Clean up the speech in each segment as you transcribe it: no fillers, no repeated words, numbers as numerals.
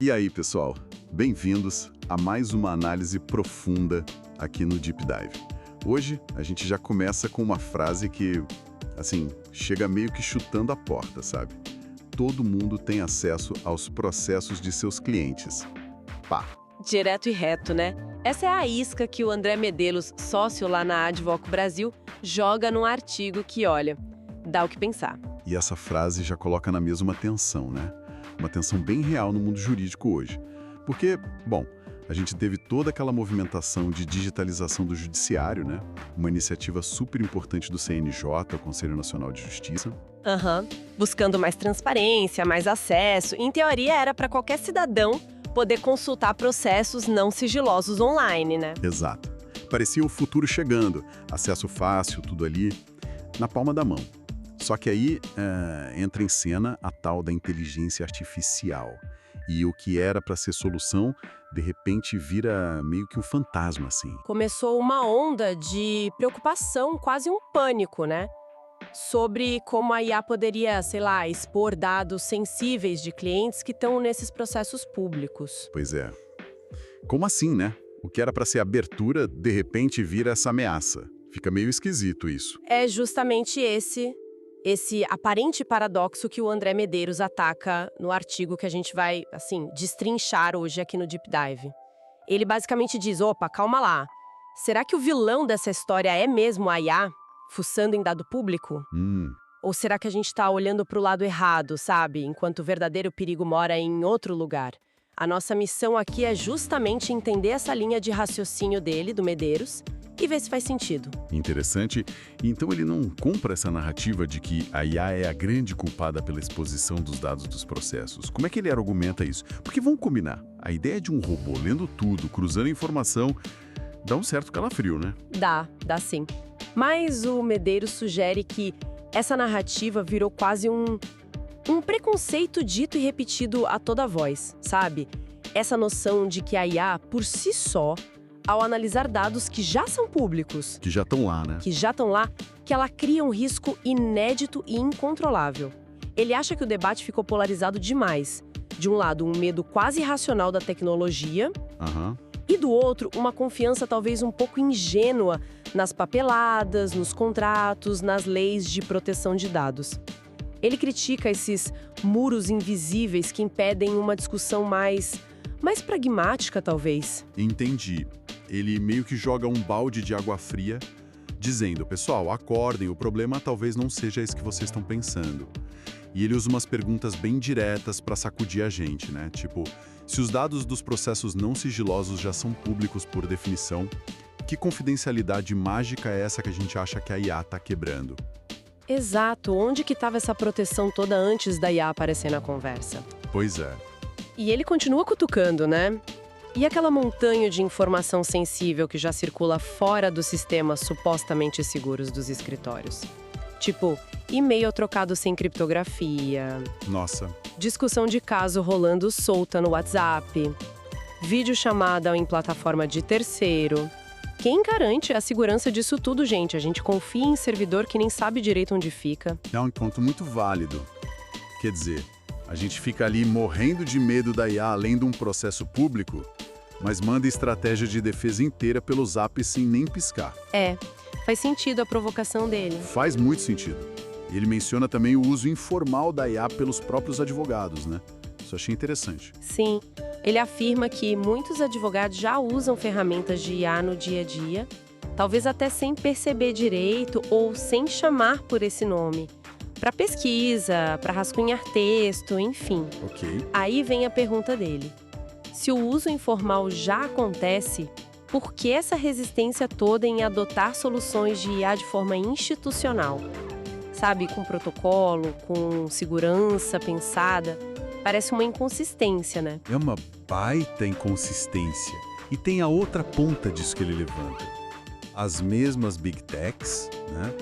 E aí, pessoal? Bem-vindos a mais uma análise profunda aqui no Deep Dive. Hoje, a gente já começa com uma frase que, assim, chega meio que chutando a porta, sabe? Todo mundo tem acesso aos processos de seus clientes. Pá! Direto e reto, né? Essa é a isca que o André Medeiros, sócio lá na Advoco Brasil, joga num artigo que, olha, dá o que pensar. E essa frase já coloca na mesa uma tensão, né? Uma tensão bem real no mundo jurídico hoje. Porque, bom, a gente teve toda aquela movimentação de digitalização do judiciário, né? Uma iniciativa super importante do CNJ, o Conselho Nacional de Justiça. Buscando mais transparência, mais acesso. Em teoria, era para qualquer cidadão poder consultar processos não sigilosos online, né? Exato. Parecia o futuro chegando, acesso fácil, tudo ali, na palma da mão. Só que aí entra em cena a tal da inteligência artificial. E o que era para ser solução, de repente vira meio que um fantasma, assim. Começou uma onda de preocupação, quase um pânico, né? Sobre como a IA poderia, sei lá, expor dados sensíveis de clientes que estão nesses processos públicos. Pois é. Como assim, né? O que era para ser abertura, de repente vira essa ameaça. Fica meio esquisito isso. É justamente esse aparente paradoxo que o André Medeiros ataca no artigo que a gente vai, assim, destrinchar hoje aqui no Deep Dive. Ele basicamente diz, opa, calma lá, será que o vilão dessa história é mesmo a IA, fuçando em dado público? Ou será que a gente está olhando para o lado errado, sabe? Enquanto o verdadeiro perigo mora em outro lugar. A nossa missão aqui é justamente entender essa linha de raciocínio dele, do Medeiros, e ver se faz sentido. Interessante. Então ele não compra essa narrativa de que a IA é a grande culpada pela exposição dos dados dos processos. Como é que ele argumenta isso? Porque vamos combinar, a ideia de um robô lendo tudo, cruzando informação, dá um certo calafrio, né? Dá sim. Mas o Medeiros sugere que essa narrativa virou quase um preconceito dito e repetido a toda voz, sabe? Essa noção de que a IA, por si só, ao analisar dados que já são públicos, Que já estão lá, né? que ela cria um risco inédito e incontrolável. Ele acha que o debate ficou polarizado demais. De um lado, um medo quase irracional da tecnologia, e do outro, uma confiança talvez um pouco ingênua nas papeladas, nos contratos, nas leis de proteção de dados. Ele critica esses muros invisíveis que impedem uma discussão mais pragmática, talvez. Entendi. Ele meio que joga um balde de água fria, dizendo, pessoal, acordem, o problema talvez não seja esse que vocês estão pensando. E ele usa umas perguntas bem diretas para sacudir a gente, né? Tipo, se os dados dos processos não sigilosos já são públicos por definição, que confidencialidade mágica é essa que a gente acha que a IA está quebrando? Exato. Onde que estava essa proteção toda antes da IA aparecer na conversa? Pois é. E ele continua cutucando, né? E aquela montanha de informação sensível que já circula fora dos sistemas supostamente seguros dos escritórios? Tipo, e-mail trocado sem criptografia. Nossa. Discussão de caso rolando solta no WhatsApp. Videochamada em plataforma de terceiro. Quem garante a segurança disso tudo, gente? A gente confia em servidor que nem sabe direito onde fica. É um ponto muito válido. Quer dizer, a gente fica ali morrendo de medo da IA além de um processo público, mas manda estratégia de defesa inteira pelo Zap sem nem piscar. Faz sentido a provocação dele. Faz muito sentido. E ele menciona também o uso informal da IA pelos próprios advogados, né? Isso achei interessante. Sim, ele afirma que muitos advogados já usam ferramentas de IA no dia a dia, talvez até sem perceber direito ou sem chamar por esse nome. Para pesquisa, para rascunhar texto, enfim. Ok. Aí vem a pergunta dele. Se o uso informal já acontece, por que essa resistência toda em adotar soluções de IA de forma institucional? Sabe, com protocolo, com segurança pensada, parece uma inconsistência, né? É uma baita inconsistência. E tem a outra ponta disso que ele levanta. As mesmas Big Techs, né?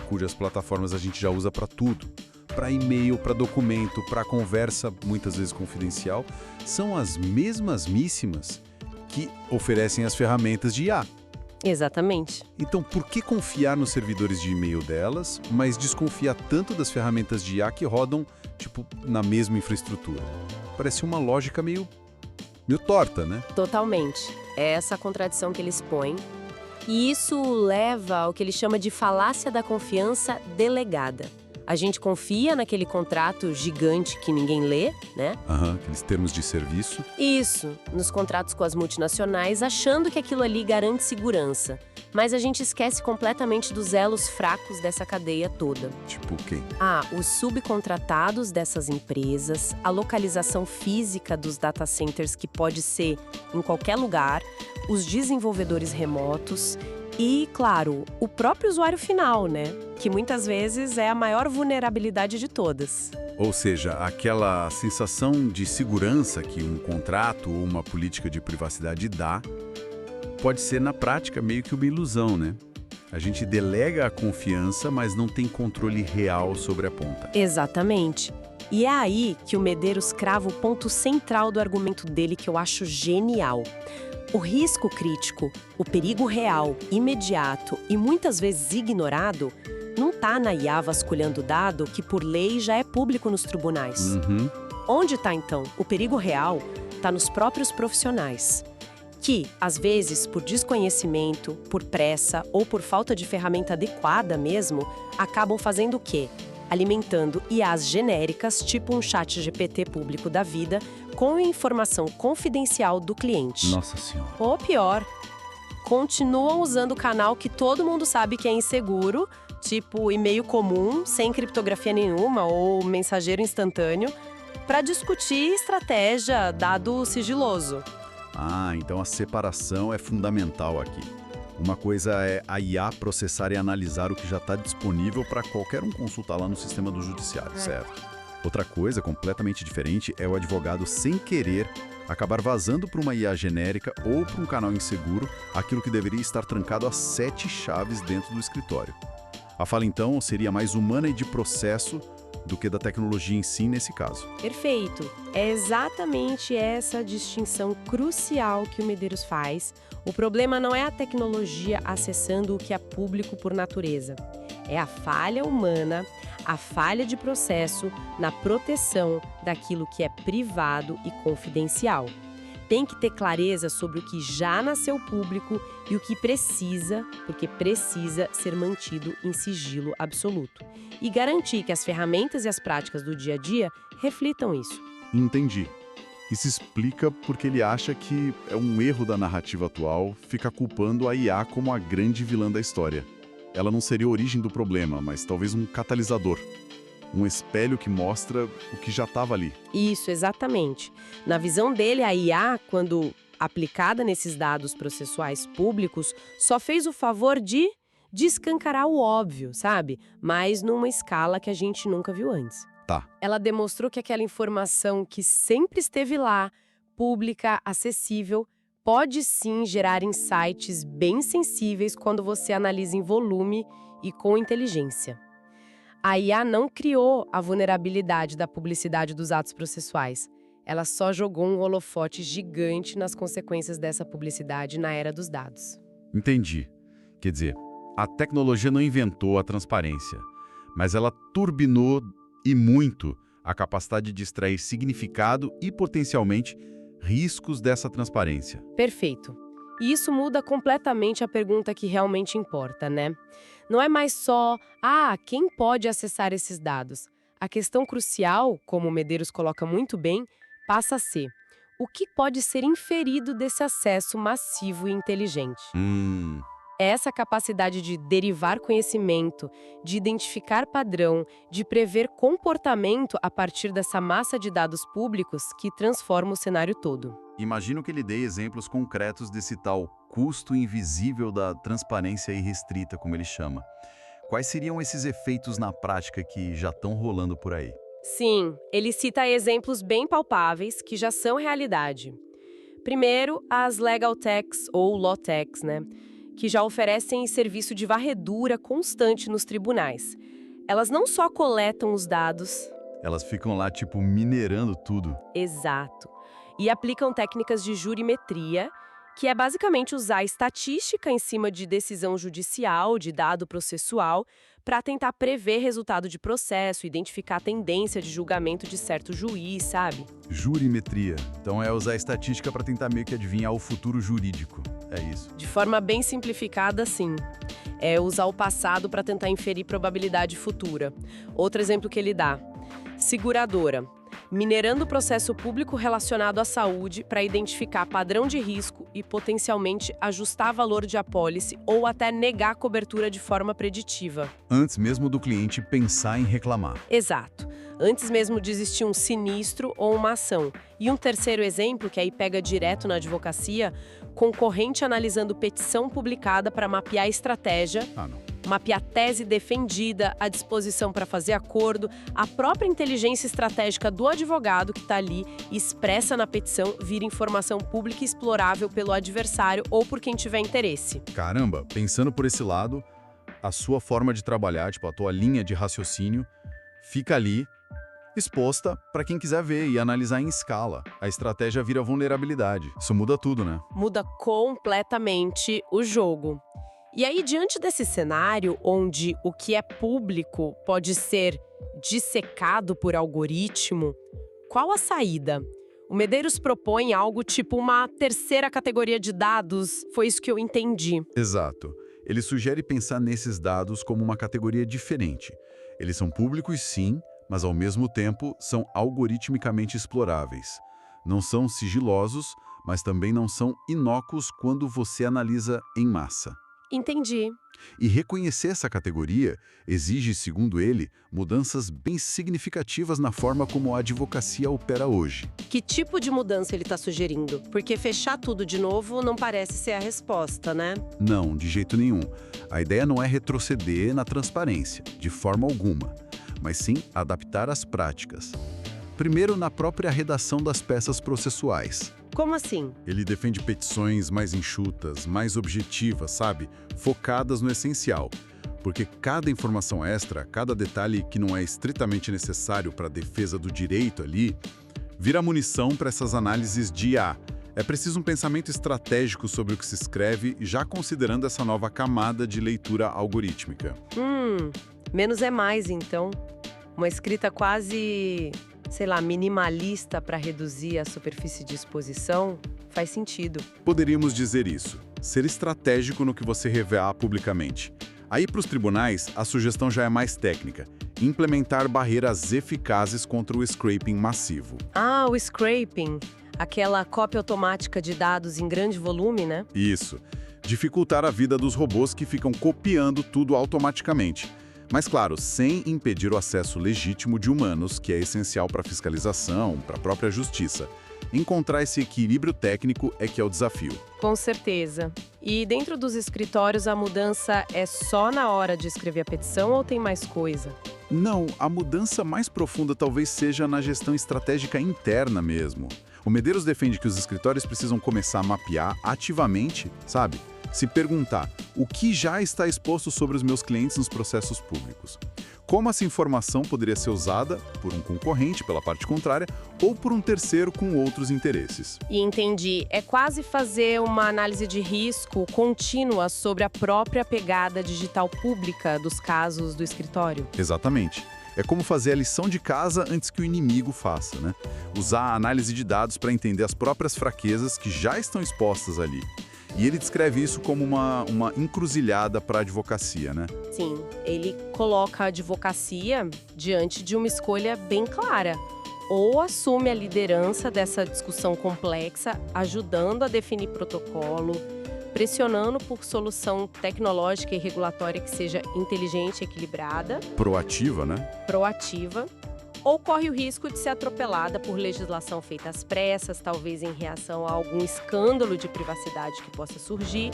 Cujas plataformas a gente já usa para tudo. Para e-mail, para documento, para conversa, muitas vezes confidencial, são as mesmíssimas que oferecem as ferramentas de IA. Exatamente. Então, por que confiar nos servidores de e-mail delas, mas desconfiar tanto das ferramentas de IA que rodam, tipo, na mesma infraestrutura? Parece uma lógica meio torta, né? Totalmente. É essa a contradição que eles põem. E isso leva ao que ele chama de falácia da confiança delegada. A gente confia naquele contrato gigante que ninguém lê, né? Aqueles termos de serviço. Isso, nos contratos com as multinacionais, achando que aquilo ali garante segurança. Mas a gente esquece completamente dos elos fracos dessa cadeia toda. Tipo quem? Os subcontratados dessas empresas, a localização física dos data centers, que pode ser em qualquer lugar, os desenvolvedores remotos e, claro, o próprio usuário final, né? Que muitas vezes é a maior vulnerabilidade de todas. Ou seja, aquela sensação de segurança que um contrato ou uma política de privacidade dá, pode ser na prática meio que uma ilusão, né? A gente delega a confiança, mas não tem controle real sobre a ponta. Exatamente. E é aí que o Medeiros crava o ponto central do argumento dele, que eu acho genial. O risco crítico, o perigo real, imediato e muitas vezes ignorado, não está na IA vasculhando dado que por lei já é público nos tribunais. Onde está então? O perigo real está nos próprios profissionais, que, às vezes, por desconhecimento, por pressa ou por falta de ferramenta adequada mesmo, acabam fazendo o quê? Alimentando IAs genéricas, tipo um chat GPT público da vida, com informação confidencial do cliente. Nossa Senhora. Ou pior, continuam usando o canal que todo mundo sabe que é inseguro, tipo e-mail comum, sem criptografia nenhuma, ou mensageiro instantâneo, para discutir estratégia, dado sigiloso. Então a separação é fundamental aqui. Uma coisa é a IA processar e analisar o que já está disponível para qualquer um consultar lá no sistema do judiciário, certo? Outra coisa completamente diferente é o advogado, sem querer, acabar vazando para uma IA genérica ou para um canal inseguro aquilo que deveria estar trancado a 7 chaves dentro do escritório. A fala, então, seria mais humana e de processo do que da tecnologia em si nesse caso. Perfeito. É exatamente essa distinção crucial que o Medeiros faz. O problema não é a tecnologia acessando o que é público por natureza. É a falha humana, a falha de processo na proteção daquilo que é privado e confidencial. Tem que ter clareza sobre o que já nasceu público e o que precisa, porque precisa ser mantido em sigilo absoluto. E garantir que as ferramentas e as práticas do dia a dia reflitam isso. Entendi. Isso explica porque ele acha que é um erro da narrativa atual ficar culpando a IA como a grande vilã da história. Ela não seria a origem do problema, mas talvez um catalisador. Um espelho que mostra o que já estava ali. Isso, exatamente. Na visão dele, a IA, quando aplicada nesses dados processuais públicos, só fez o favor de escancarar o óbvio, sabe? Mas numa escala que a gente nunca viu antes. Tá. Ela demonstrou que aquela informação que sempre esteve lá, pública, acessível, pode sim gerar insights bem sensíveis quando você analisa em volume e com inteligência. A IA não criou a vulnerabilidade da publicidade dos atos processuais. Ela só jogou um holofote gigante nas consequências dessa publicidade na era dos dados. Entendi. Quer dizer, a tecnologia não inventou a transparência, mas ela turbinou e muito a capacidade de extrair significado e, potencialmente, riscos dessa transparência. Perfeito. E isso muda completamente a pergunta que realmente importa, né? Não é mais só, quem pode acessar esses dados? A questão crucial, como o Medeiros coloca muito bem, passa a ser: o que pode ser inferido desse acesso massivo e inteligente? É essa capacidade de derivar conhecimento, de identificar padrão, de prever comportamento a partir dessa massa de dados públicos que transforma o cenário todo. Imagino que ele dê exemplos concretos desse tal custo invisível da transparência irrestrita, como ele chama. Quais seriam esses efeitos na prática que já estão rolando por aí? Sim, ele cita exemplos bem palpáveis que já são realidade. Primeiro, as legal techs ou law techs, né? Que já oferecem serviço de varredura constante nos tribunais. Elas não só coletam os dados... Elas ficam lá, minerando tudo. Exato. E aplicam técnicas de jurimetria, que é basicamente usar estatística em cima de decisão judicial, de dado processual, para tentar prever resultado de processo, identificar tendência de julgamento de certo juiz, sabe? Jurimetria. Então é usar estatística para tentar meio que adivinhar o futuro jurídico. É isso. De forma bem simplificada, sim. É usar o passado para tentar inferir probabilidade futura. Outro exemplo que ele dá: seguradora. Minerando o processo público relacionado à saúde para identificar padrão de risco e potencialmente ajustar valor de apólice ou até negar cobertura de forma preditiva. Antes mesmo do cliente pensar em reclamar. Exato. Antes mesmo de existir um sinistro ou uma ação. E um terceiro exemplo, que aí pega direto na advocacia: concorrente analisando petição publicada para mapear a estratégia, mapear a tese defendida, a disposição para fazer acordo, a própria inteligência estratégica do advogado que está ali expressa na petição vira informação pública explorável pelo adversário ou por quem tiver interesse. Caramba, pensando por esse lado, a sua forma de trabalhar, a tua linha de raciocínio, fica ali exposta para quem quiser ver e analisar em escala. A estratégia vira vulnerabilidade. Isso muda tudo, né? Muda completamente o jogo. E aí, diante desse cenário, onde o que é público pode ser dissecado por algoritmo, qual a saída? O Medeiros propõe algo tipo uma terceira categoria de dados, foi isso que eu entendi. Exato. Ele sugere pensar nesses dados como uma categoria diferente. Eles são públicos, sim, mas ao mesmo tempo são algoritmicamente exploráveis. Não são sigilosos, mas também não são inócuos quando você analisa em massa. Entendi. E reconhecer essa categoria exige, segundo ele, mudanças bem significativas na forma como a advocacia opera hoje. Que tipo de mudança ele está sugerindo? Porque fechar tudo de novo não parece ser a resposta, né? Não, de jeito nenhum. A ideia não é retroceder na transparência, de forma alguma, mas sim adaptar as práticas. Primeiro, na própria redação das peças processuais. Como assim? Ele defende petições mais enxutas, mais objetivas, sabe? Focadas no essencial. Porque cada informação extra, cada detalhe que não é estritamente necessário para a defesa do direito ali, vira munição para essas análises de IA. É preciso um pensamento estratégico sobre o que se escreve, já considerando essa nova camada de leitura algorítmica. Menos é mais, então. Uma escrita quase, sei lá, minimalista para reduzir a superfície de exposição faz sentido. Poderíamos dizer isso. Ser estratégico no que você revelar publicamente. Aí, para os tribunais, a sugestão já é mais técnica. Implementar barreiras eficazes contra o scraping massivo. Ah, o scraping. Aquela cópia automática de dados em grande volume, né? Isso. Dificultar a vida dos robôs que ficam copiando tudo automaticamente. Mas, claro, sem impedir o acesso legítimo de humanos, que é essencial para a fiscalização, para a própria justiça. Encontrar esse equilíbrio técnico é que é o desafio. Com certeza. E dentro dos escritórios, a mudança é só na hora de escrever a petição ou tem mais coisa? Não, a mudança mais profunda talvez seja na gestão estratégica interna mesmo. O Medeiros defende que os escritórios precisam começar a mapear ativamente, sabe? Se perguntar o que já está exposto sobre os meus clientes nos processos públicos. Como essa informação poderia ser usada por um concorrente, pela parte contrária, ou por um terceiro com outros interesses. E entendi. É quase fazer uma análise de risco contínua sobre a própria pegada digital pública dos casos do escritório. Exatamente. É como fazer a lição de casa antes que o inimigo faça, né? Usar a análise de dados para entender as próprias fraquezas que já estão expostas ali. E ele descreve isso como uma encruzilhada para a advocacia, né? Sim, ele coloca a advocacia diante de uma escolha bem clara. Ou assume a liderança dessa discussão complexa, ajudando a definir protocolo, pressionando por solução tecnológica e regulatória que seja inteligente e equilibrada. Proativa, né? Proativa. Ou corre o risco de ser atropelada por legislação feita às pressas, talvez em reação a algum escândalo de privacidade que possa surgir.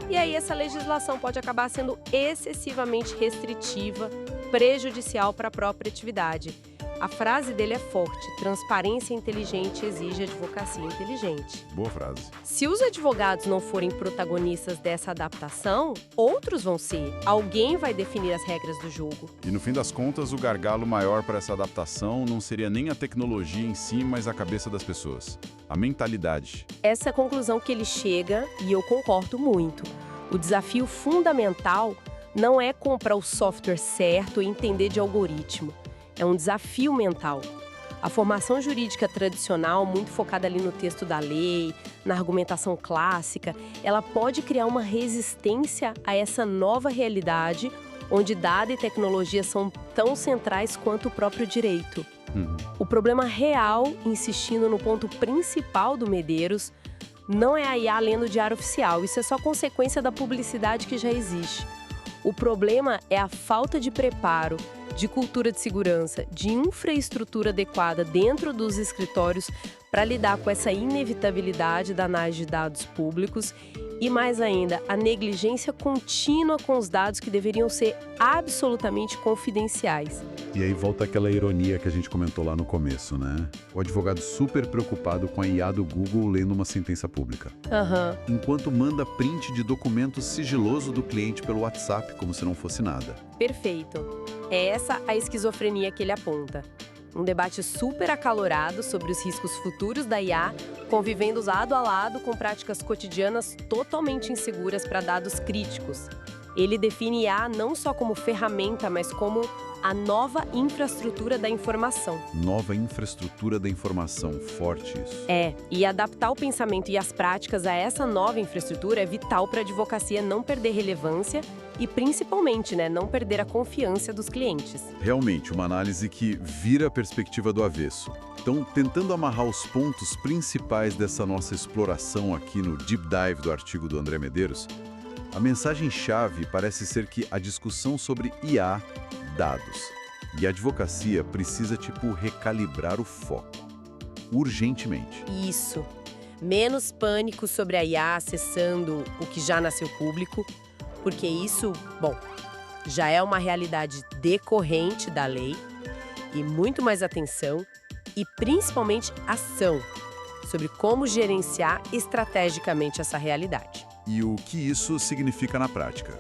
E aí essa legislação pode acabar sendo excessivamente restritiva, prejudicial para a própria atividade. A frase dele é forte: transparência inteligente exige advocacia inteligente. Boa frase. Se os advogados não forem protagonistas dessa adaptação, outros vão ser. Alguém vai definir as regras do jogo. E no fim das contas, o gargalo maior para essa adaptação não seria nem a tecnologia em si, mas a cabeça das pessoas. A mentalidade. Essa é a conclusão que ele chega e eu concordo muito. O desafio fundamental não é comprar o software certo e entender de algoritmo. É um desafio mental. A formação jurídica tradicional, muito focada ali no texto da lei, na argumentação clássica, ela pode criar uma resistência a essa nova realidade, onde dado e tecnologia são tão centrais quanto o próprio direito. O problema real, insistindo no ponto principal do Medeiros, não é a IA lendo o diário oficial, isso é só consequência da publicidade que já existe. O problema é a falta de preparo, de cultura de segurança, de infraestrutura adequada dentro dos escritórios para lidar com essa inevitabilidade da análise de dados públicos e, mais ainda, a negligência contínua com os dados que deveriam ser absolutamente confidenciais. E aí volta aquela ironia que a gente comentou lá no começo, né? O advogado super preocupado com a IA do Google lendo uma sentença pública. Enquanto manda print de documento sigiloso do cliente pelo WhatsApp, como se não fosse nada. Perfeito. É essa a esquizofrenia que ele aponta. Um debate super acalorado sobre os riscos futuros da IA, convivendo lado a lado com práticas cotidianas totalmente inseguras para dados críticos. Ele define IA não só como ferramenta, mas como a nova infraestrutura da informação. Nova infraestrutura da informação, forte isso. E adaptar o pensamento e as práticas a essa nova infraestrutura é vital para a advocacia não perder relevância e, principalmente, não perder a confiança dos clientes. Realmente, uma análise que vira a perspectiva do avesso. Então, tentando amarrar os pontos principais dessa nossa exploração aqui no Deep Dive do artigo do André Medeiros, a mensagem-chave parece ser que a discussão sobre IA, dados e advocacia precisa, recalibrar o foco. Urgentemente. Isso. Menos pânico sobre a IA acessando o que já nasceu público, porque isso, já é uma realidade decorrente da lei, e muito mais atenção e, principalmente, ação sobre como gerenciar estrategicamente essa realidade. E o que isso significa na prática?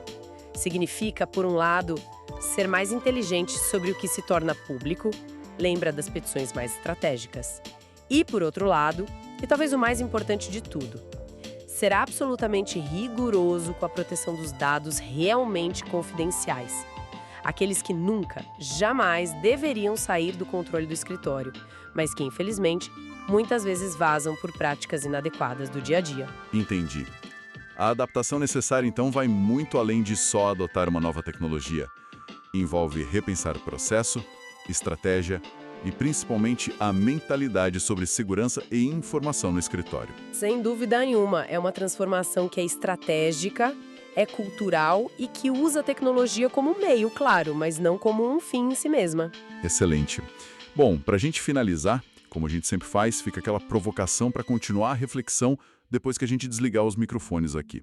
Significa, por um lado, ser mais inteligente sobre o que se torna público, lembra das petições mais estratégicas. E, por outro lado, e talvez o mais importante de tudo, ser absolutamente rigoroso com a proteção dos dados realmente confidenciais. Aqueles que nunca, jamais deveriam sair do controle do escritório, mas que, infelizmente, muitas vezes vazam por práticas inadequadas do dia a dia. Entendi. A adaptação necessária, então, vai muito além de só adotar uma nova tecnologia. Envolve repensar o processo, estratégia e, principalmente, a mentalidade sobre segurança e informação no escritório. Sem dúvida nenhuma, é uma transformação que é estratégica, é cultural e que usa a tecnologia como meio, claro, mas não como um fim em si mesma. Excelente. Bom, para a gente finalizar, como a gente sempre faz, fica aquela provocação para continuar a reflexão depois que a gente desligar os microfones aqui.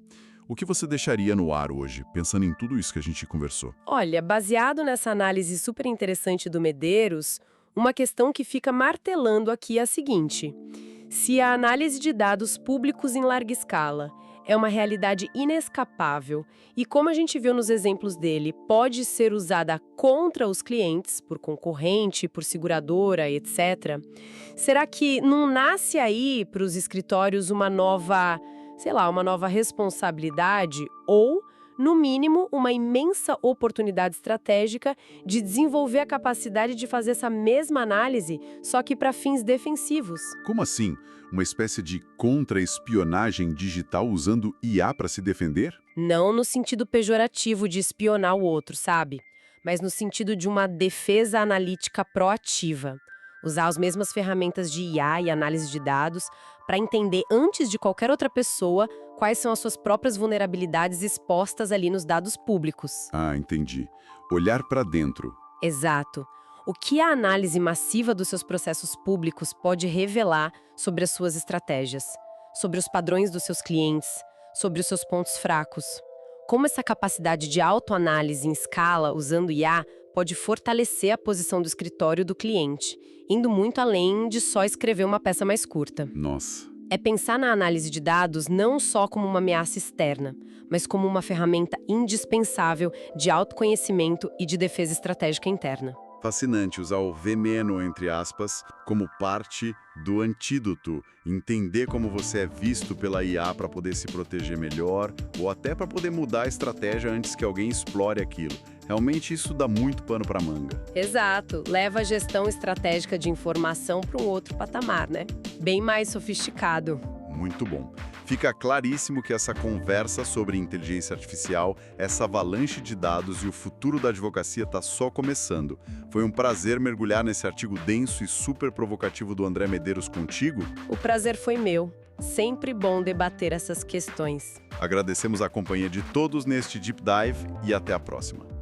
O que você deixaria no ar hoje, pensando em tudo isso que a gente conversou? Olha, baseado nessa análise super interessante do Medeiros, uma questão que fica martelando aqui é a seguinte: se a análise de dados públicos em larga escala é uma realidade inescapável e, como a gente viu nos exemplos dele, pode ser usada contra os clientes, por concorrente, por seguradora, etc., será que não nasce aí para os escritórios uma nova responsabilidade ou, no mínimo, uma imensa oportunidade estratégica de desenvolver a capacidade de fazer essa mesma análise, só que para fins defensivos? Como assim? Uma espécie de contra-espionagem digital usando IA para se defender? Não no sentido pejorativo de espionar o outro, sabe? Mas no sentido de uma defesa analítica proativa. Usar as mesmas ferramentas de IA e análise de dados para entender antes de qualquer outra pessoa quais são as suas próprias vulnerabilidades expostas ali nos dados públicos. Ah, entendi. Olhar para dentro. Exato. O que a análise massiva dos seus processos públicos pode revelar sobre as suas estratégias, sobre os padrões dos seus clientes, sobre os seus pontos fracos. como essa capacidade de autoanálise em escala, usando IA, pode fortalecer a posição do escritório do cliente, indo muito além de só escrever uma peça mais curta. Nossa. É pensar na análise de dados não só como uma ameaça externa, mas como uma ferramenta indispensável de autoconhecimento e de defesa estratégica interna. Fascinante usar o veneno, entre aspas, como parte do antídoto. Entender como você é visto pela IA para poder se proteger melhor ou até para poder mudar a estratégia antes que alguém explore aquilo. Realmente isso dá muito pano para manga. Exato, leva a gestão estratégica de informação para um outro patamar, né? Bem mais sofisticado. Muito bom. Fica claríssimo que essa conversa sobre inteligência artificial, essa avalanche de dados e o futuro da advocacia está só começando. Foi um prazer mergulhar nesse artigo denso e super provocativo do André Medeiros contigo. O prazer foi meu. Sempre bom debater essas questões. Agradecemos a companhia de todos neste Deep Dive e até a próxima.